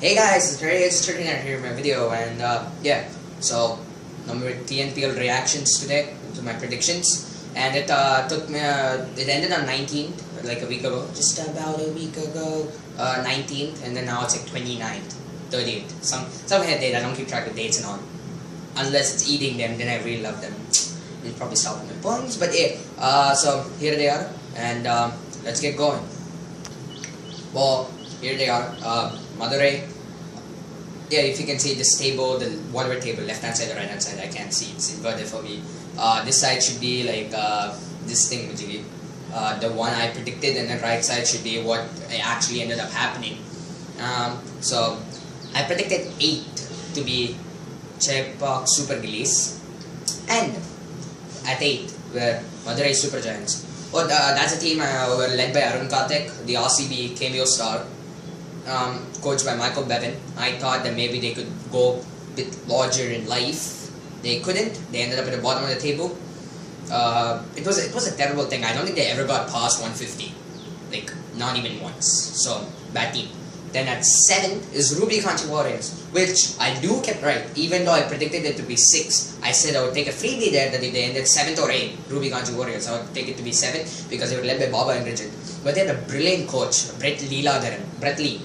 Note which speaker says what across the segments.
Speaker 1: Hey guys, it's turning out here in my video, and yeah, so number TNPL reactions today to my predictions, and it took me it ended on 19th, like a week ago, just about a week ago, 19th, and then now it's like 29th, 30th, some head date. I don't keep track of dates and all, unless it's eating them, then I really love them. It's probably stopping my puns, but yeah, so here they are, and let's get going. Well, here they are, Madurai. Yeah, if you can see this table, the whatever table, left hand side or right hand side, I can't see, it's inverted for me. This side should be like this thing, the one I predicted, and the right side should be what actually ended up happening. So I predicted 8 to be Chepak Super Gillies, and at 8 were Madurai Super Giants. Well, that's a team were led by Arun Karthik, the RCB cameo star, coached by Michael Bevan. I thought that maybe they could go a bit larger in life. They couldn't. They ended up at the bottom of the table. It was a terrible thing. I don't think they ever got past 150, like not even once. So bad team. Then at 7th is Ruby Kanchi Warriors, which I do kept right. Even though I predicted it to be 6, I said I would take a freebie there that if they ended 7th or 8th, Ruby Kanchi Warriors, I would take it to be 7th because they were led by Baba and Richard. But they had a brilliant coach, Brett Lee.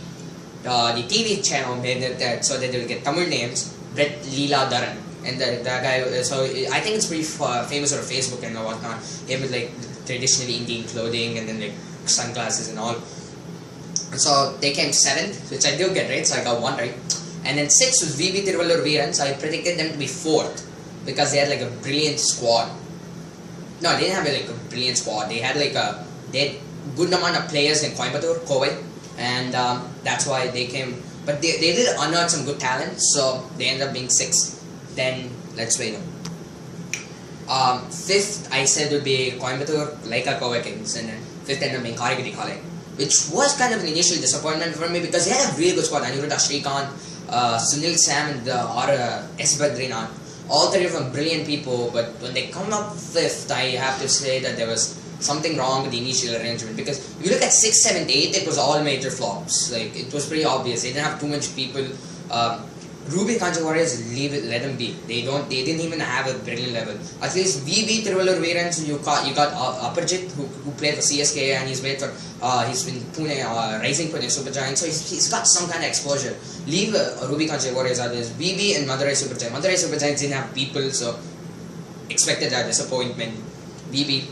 Speaker 1: The TV channel made it that so that they will get Tamil names, Brett Leela and the guy. So I think it's pretty famous on Facebook and whatnot. Him with like traditionally Indian clothing and then like sunglasses and all. So they came 7th, which I did get right, so I got 1 right. And then 6th was VB Tiruvallur Veerans. I predicted them to be 4th because they had like a brilliant squad. No, they didn't have like a brilliant squad. They had like they had good amount of players in Coimbatore, Kovai, and that's why they came. But they did unearth some good talent, so they ended up being 6th. Then let's wait. 5th I said would be Coimbatore, Laika Kovai Kings, and then 5th ended up being Karigati Kale, which was kind of an initial disappointment for me because they had a really good squad. Aniruddha Srikanth, Sunil Sam, and S. Badrinath. All 3 of them brilliant people, but when they come up 5th, I have to say that there was something wrong with the initial arrangement, because if you look at 6, 7, 8, it was all major flops. Like, it was pretty obvious. They didn't have too much people. Ruby Kanchi Warriors, let them be. They didn't even have a brilliant level. At least VB Tiruvallur Veerans, you got Aparjit, who played for CSK, and he's been Pune, Rising Pune Super Giants, so he's got some kind of exposure. Leave Ruby Kanchi Warriors out. There's VB and Madurai Super Giants. Madurai Super Giants didn't have people, so expected that disappointment. VB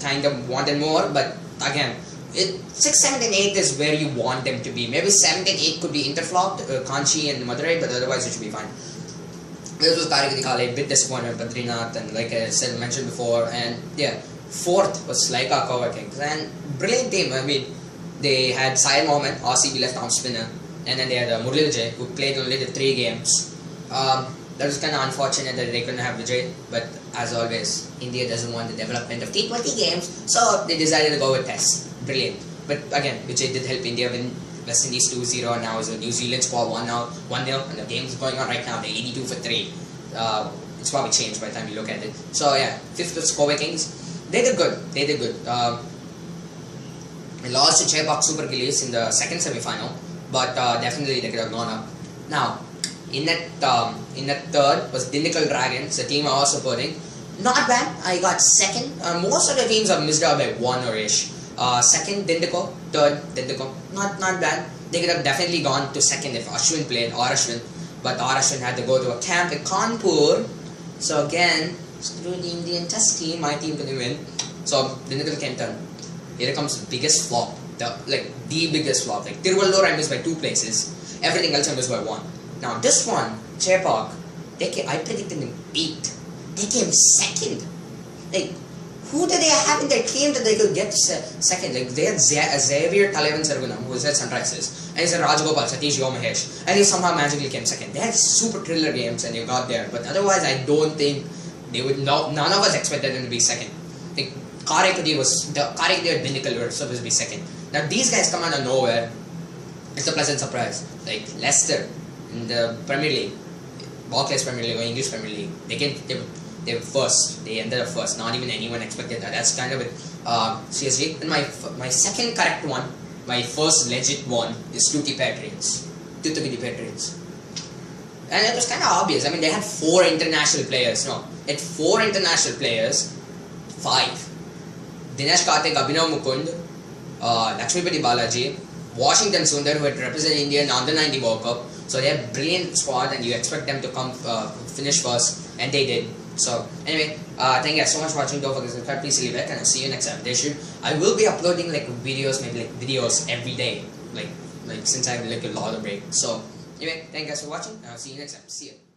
Speaker 1: kind of wanted more, but again, 6, 7, and 8 is where you want them to be. Maybe 7 and 8 could be interflopped, Kanchi and Madurai, but otherwise it should be fine. This was Karigati Kale, a bit disappointed, Badrinath, and like I said, mentioned before, and yeah, 4th was Laika Kovai Kings, and brilliant team. I mean, they had Syed Mohammed, RCB left arm spinner, and then they had Murli Vijay, who played only the 3 games. That was kind of unfortunate that they couldn't have Vijay, but as always, India doesn't want the development of T20 games, so they decided to go with Test. Brilliant. But again, Vijay did help India win West Indies 2-0, and now is a New Zealand squad 1-0, and the game's going on right now. They're 82 for 3. It's probably changed by the time you look at it. So yeah, 5th was Kovai Kings. They did good. They lost to Chepak Super Gillies in the 2nd semi-final, but definitely they could have gone up. Now, in that 3rd was Dindigul Dragons, the team I was supporting. Not bad. I got 2nd. Most of the teams are missed out by 1 or ish. 2nd Dindigul, 3rd Dindigul. Not bad. They could have definitely gone to 2nd if Ashwin played, or Ashwin. But Ashwin had to go to a camp in Kanpur. So again, screw the Indian Test team. My team couldn't win. So Dindigul came 3rd. Here comes the biggest flop. The biggest flop. Like Tiruvallur, I missed by 2 places. Everything else I missed by 1. Now this one, Chepak, I predicted them 8. They came 2nd. Like, who did they have in their team that they could get 2nd? Like, they had Xavier Talavan Sargunam, who was at Sunrisers, and he said Rajagopal, Satish Yomahesh, and he somehow magically came 2nd. They had super thriller games and they got there, but otherwise I don't think they would. None of us expected them to be 2nd. Like, Karigati or Dindigul were supposed to be 2nd. Now these guys come out of nowhere. It's a pleasant surprise. Like Leicester in the Premier League, Barclays Premier League or English Premier League, they were 1st. They ended up 1st. Not even anyone expected that. That's kind of it. CSG. And my 2nd correct one, my 1st legit one, is Tutti Patriots. the Patriots. And it was kind of obvious. I mean, they had 4 international players. No, it 4 international players, 5. Dinesh Karthik, Abhinav Mukund, Lakshmipati Balaji, Washington Sundar, who had represented India in the Under 90 World Cup. So they have a brilliant squad, and you expect them to come finish first, and they did. So anyway, thank you guys so much for watching. Don't forget to subscribe, please leave it, and I'll see you next time. I will be uploading like videos, maybe like videos every day, like since I have like a lot of break. So anyway, thank you guys for watching, and I'll see you next time. See you.